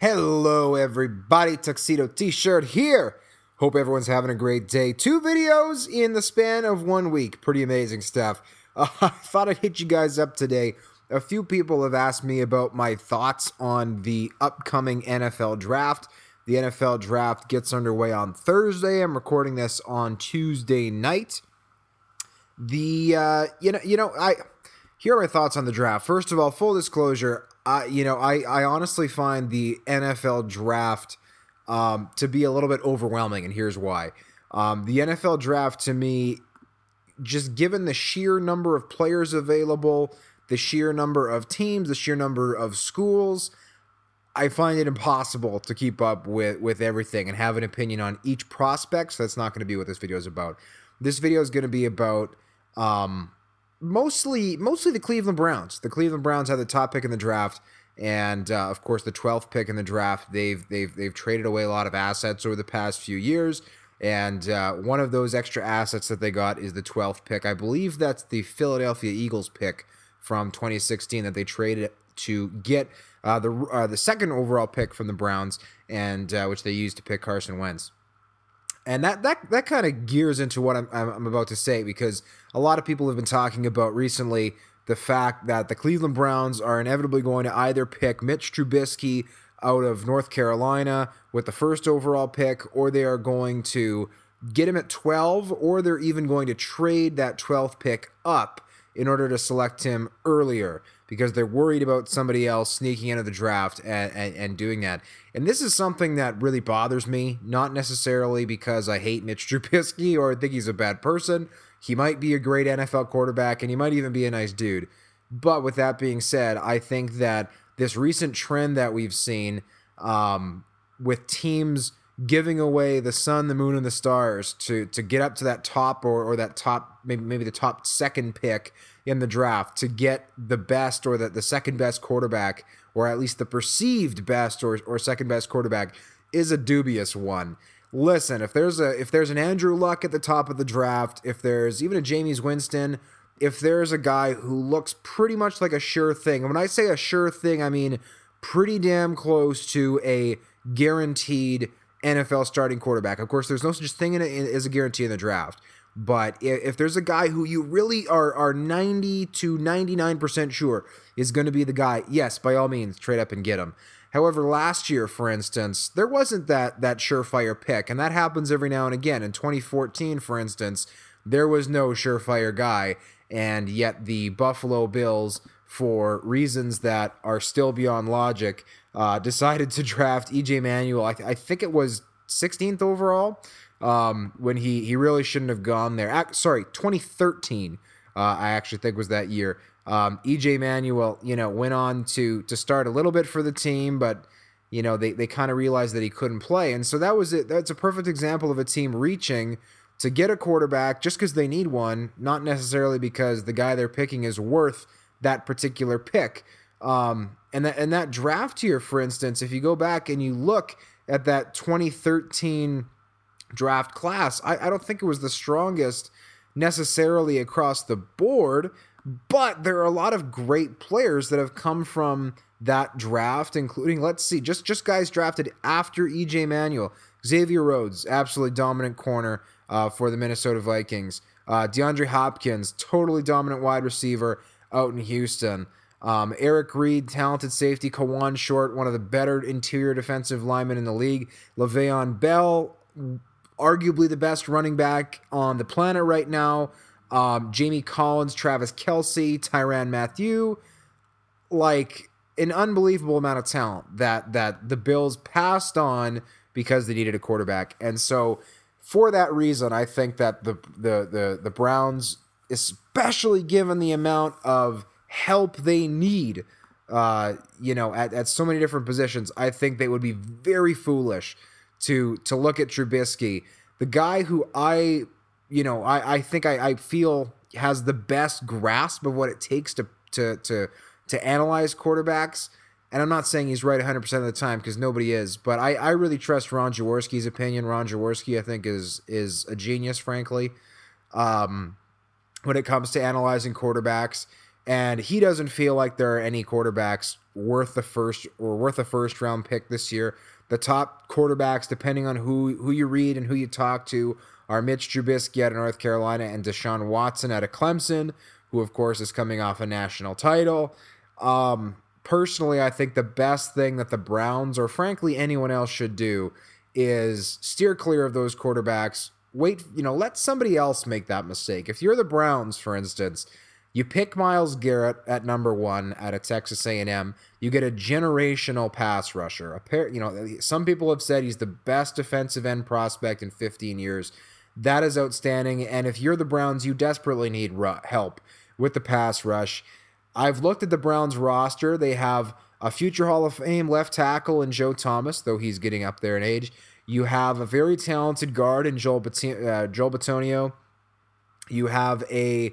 Hello everybody, Tuxedo T-shirt here. Hope everyone's having a great day. 2 videos in the span of 1 week. Pretty amazing stuff. I thought I'd hit you guys up today. A few people have asked me about my thoughts on the upcoming NFL draft. The NFL draft gets underway on Thursday. I'm recording this on Tuesday night. Here are my thoughts on the draft. First of all, full disclosure, I honestly find the NFL draft to be a little bit overwhelming, and here's why. The NFL draft, to me, just given the sheer number of players available, the sheer number of teams, the sheer number of schools, I find it impossible to keep up with everything and have an opinion on each prospect, so that's not going to be what this video is about. This video is going to be about mostly the Cleveland Browns. The Cleveland Browns had the top pick in the draft, and of course the 12th pick in the draft. They've traded away a lot of assets over the past few years, and one of those extra assets that they got is the 12th pick. I believe that's the Philadelphia Eagles pick from 2016 that they traded to get the second overall pick from the Browns, and which they used to pick Carson Wentz. And that kind of gears into what I'm about to say, because a lot of people have been talking about recently the fact that the Cleveland Browns are inevitably going to either pick Mitch Trubisky out of North Carolina with the first overall pick, or they are going to get him at 12, or they're even going to trade that 12th pick up in order to select him earlier, because they're worried about somebody else sneaking into the draft and doing that. And this is something that really bothers me, not necessarily because I hate Mitch Trubisky or think he's a bad person. He might be a great NFL quarterback, and he might even be a nice dude. But with that being said, I think that this recent trend that we've seen with teams giving away the sun, the moon, and the stars to get up to that top or that top, maybe the top second pick in the draft to get the best or the second best quarterback, or at least the perceived best or second best quarterback, is a dubious one. Listen, if there's an Andrew Luck at the top of the draft, if there's even a Jameis Winston, if there's a guy who looks pretty much like a sure thing, and when I say a sure thing, I mean pretty damn close to a guaranteed NFL starting quarterback. Of course, there's no such thing as a guarantee in the draft. But if there's a guy who you really are 90 to 99% sure is going to be the guy, yes, by all means, trade up and get him. However, last year, for instance, there wasn't that surefire pick, and that happens every now and again. In 2014, for instance, there was no surefire guy, and yet the Buffalo Bills, for reasons that are still beyond logic, decided to draft E.J. Manuel. I think it was 16th overall. When he really shouldn't have gone there. Sorry, 2013, I actually think was that year. E.J. Manuel, went on to start a little bit for the team, but, they kind of realized that he couldn't play. And so that was it. That's a perfect example of a team reaching to get a quarterback just because they need one, not necessarily because the guy they're picking is worth that particular pick. And that draft here, for instance, if you go back and you look at that 2013 draft class, I don't think it was the strongest necessarily across the board, but there are a lot of great players that have come from that draft, including, let's see, just guys drafted after E.J. Manuel. Xavier Rhodes, absolutely dominant corner for the Minnesota Vikings. DeAndre Hopkins, totally dominant wide receiver out in Houston. Eric Reed, talented safety. Kawan Short, one of the better interior defensive linemen in the league. Le'Veon Bell, arguably the best running back on the planet right now. Jamie Collins, Travis Kelce, Tyrann Mathieu. Like, an unbelievable amount of talent that the Bills passed on because they needed a quarterback. And so, for that reason, I think that the Browns, especially given the amount of help they need, at so many different positions, I think they would be very foolish to look at Trubisky, the guy who I feel has the best grasp of what it takes to analyze quarterbacks. And I'm not saying he's right 100% of the time, because nobody is, but I really trust Ron Jaworski's opinion. Ron Jaworski, I think, is a genius, frankly, when it comes to analyzing quarterbacks. and he doesn't feel like there are any quarterbacks worth the first round pick this year. The top quarterbacks, depending on who you read and who you talk to, are Mitch Trubisky out of North Carolina and Deshaun Watson out of Clemson, who of course is coming off a national title. Personally, I think the best thing that the Browns, or frankly anyone else, should do is steer clear of those quarterbacks. Wait, let somebody else make that mistake. If you're the Browns, for instance, you pick Myles Garrett at number 1 out of Texas A&M. You get a generational pass rusher. Some people have said he's the best defensive end prospect in 15 years. That is outstanding. And if you're the Browns, you desperately need help with the pass rush. I've looked at the Browns roster. They have a future Hall of Fame left tackle in Joe Thomas, though he's getting up there in age. You have a very talented guard in Joel Bitonio. You have a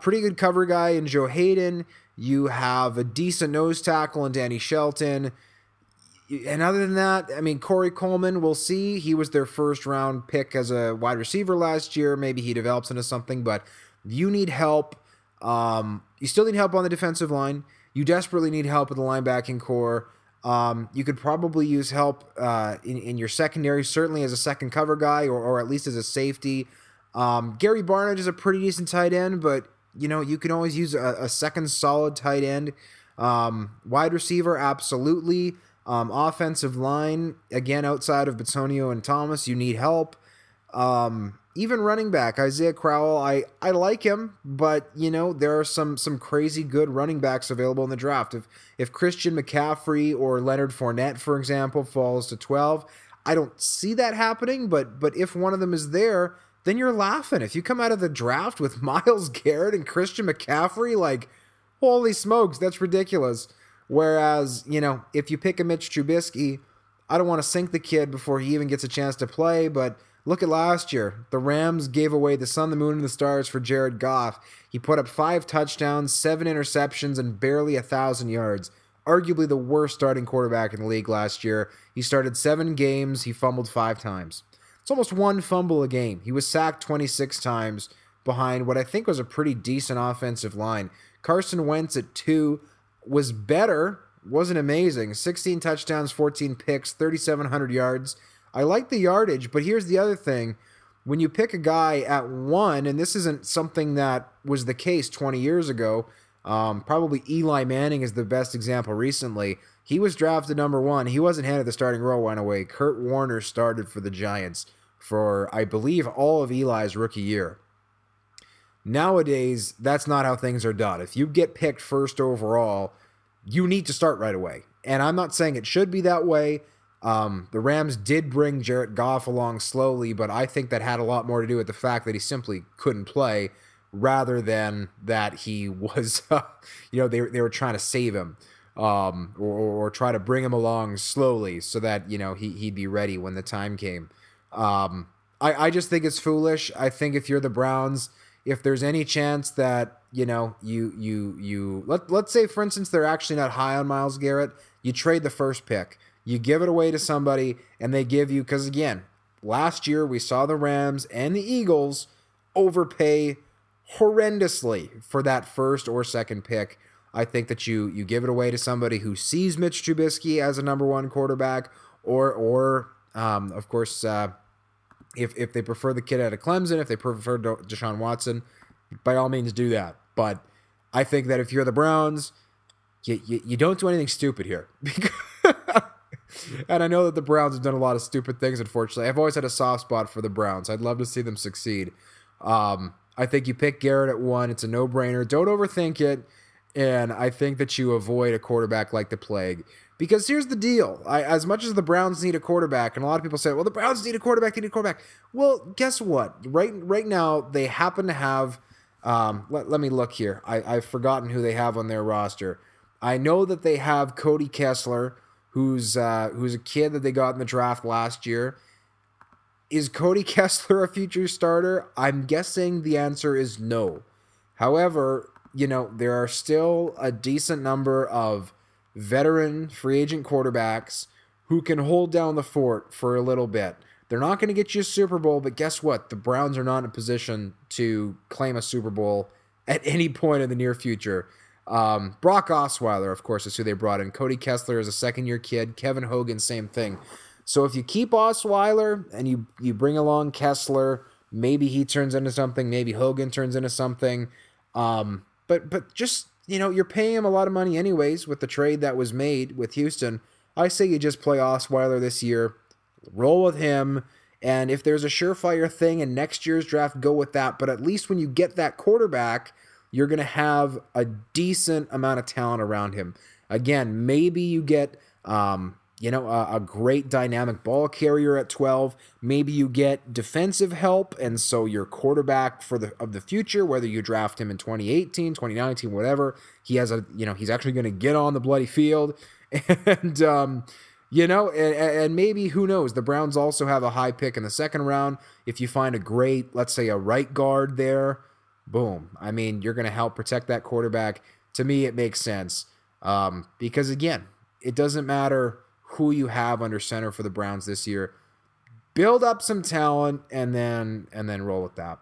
pretty good cover guy in Joe Hayden. You have a decent nose tackle in Danny Shelton. And other than that, Corey Coleman, we'll see. He was their first round pick as a wide receiver last year. Maybe he develops into something, but you need help. You still need help on the defensive line. You desperately need help with the linebacking core. You could probably use help in your secondary, certainly as a second cover guy or at least as a safety. Gary Barnidge is a pretty decent tight end, but you can always use a second solid tight end. Wide receiver, absolutely. Offensive line, again, outside of Bitonio and Thomas, you need help. Even running back, Isaiah Crowell, I like him, but, there are some crazy good running backs available in the draft. If Christian McCaffrey or Leonard Fournette, for example, falls to 12, I don't see that happening, but if one of them is there, then you're laughing. If you come out of the draft with Myles Garrett and Christian McCaffrey, like, holy smokes, that's ridiculous. Whereas, if you pick a Mitch Trubisky, I don't want to sink the kid before he even gets a chance to play, but look at last year. The Rams gave away the sun, the moon, and the stars for Jared Goff. He put up 5 touchdowns, 7 interceptions, and barely 1,000 yards. Arguably the worst starting quarterback in the league last year. He started 7 games. He fumbled 5 times. It's almost 1 fumble a game. He was sacked 26 times behind what I think was a pretty decent offensive line. Carson Wentz at 2 was better, wasn't amazing. 16 touchdowns, 14 picks, 3,700 yards. I like the yardage, but here's the other thing. When you pick a guy at 1, and this isn't something that was the case 20 years ago, probably Eli Manning is the best example recently. He was drafted number 1. He wasn't handed the starting role right away. Kurt Warner started for the Giants for, I believe, all of Eli's rookie year. Nowadays, that's not how things are done. If you get picked first overall, you need to start right away. And I'm not saying it should be that way. The Rams did bring Jared Goff along slowly, but I think that had a lot more to do with the fact that he simply couldn't play rather than that he was, they were trying to save him or try to bring him along slowly so that, he'd be ready when the time came. I just think it's foolish. I think if you're the Browns, if there's any chance that, let's say, for instance, they're actually not high on Myles Garrett, you trade the first pick. You give it away to somebody, and they give you, because again, last year we saw the Rams and the Eagles overpay horrendously for that first or second pick. I think that you give it away to somebody who sees Mitch Trubisky as a number 1 quarterback, or of course, if they prefer the kid out of Clemson, if they prefer Deshaun Watson, by all means do that. But I think that if you're the Browns, you don't do anything stupid here. And I know that the Browns have done a lot of stupid things, unfortunately. I've always had a soft spot for the Browns. I'd love to see them succeed. I think you pick Garrett at 1. It's a no-brainer. Don't overthink it. And I think that you avoid a quarterback like the plague. Because here's the deal. As much as the Browns need a quarterback, and a lot of people say, well, the Browns need a quarterback, they need a quarterback. Well, guess what? Right now, they happen to have, let me look here. I've forgotten who they have on their roster. I know that they have Cody Kessler, who's a kid that they got in the draft last year. Is Cody Kessler a future starter? I'm guessing the answer is no. However, there are still a decent number of veteran free agent quarterbacks who can hold down the fort for a little bit. They're not going to get you a Super Bowl, but guess what? The Browns are not in a position to claim a Super Bowl at any point in the near future. Brock Osweiler, of course, is who they brought in. Cody Kessler is a second-year kid. Kevin Hogan, same thing. So if you keep Osweiler and you bring along Kessler, maybe he turns into something. Maybe Hogan turns into something. But just, you're paying him a lot of money anyways with the trade that was made with Houston. I say you just play Osweiler this year, roll with him, and if there's a surefire thing in next year's draft, go with that. But at least when you get that quarterback, you're going to have a decent amount of talent around him. Again, maybe you get a great dynamic ball carrier at 12. Maybe you get defensive help, and so your quarterback of the future, whether you draft him in 2018, 2019, whatever, he has he's actually going to get on the bloody field. And and maybe, who knows, the Browns also have a high pick in the second round. If you find a great, let's say, a right guard there, boom. I mean, you're going to help protect that quarterback. To me, it makes sense. Because, again, it doesn't matter who you have under center for the Browns this year. Build up some talent and then roll with that.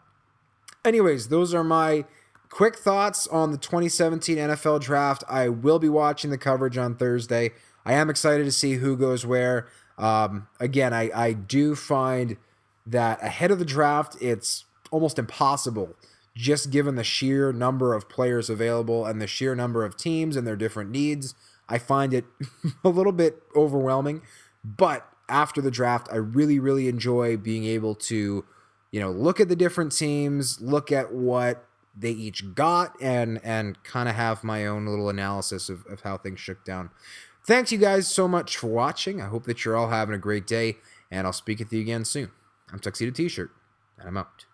Anyways, those are my quick thoughts on the 2017 NFL Draft. I will be watching the coverage on Thursday. I am excited to see who goes where. Again, I do find that ahead of the draft, it's almost impossible, just given the sheer number of players available and the sheer number of teams and their different needs. I find it a little bit overwhelming. But after the draft, I really, really enjoy being able to, look at the different teams, look at what they each got, and kind of have my own little analysis of how things shook down. Thanks, you guys, so much for watching. I hope that you're all having a great day, and I'll speak with you again soon. I'm Tuxedo T-Shirt, and I'm out.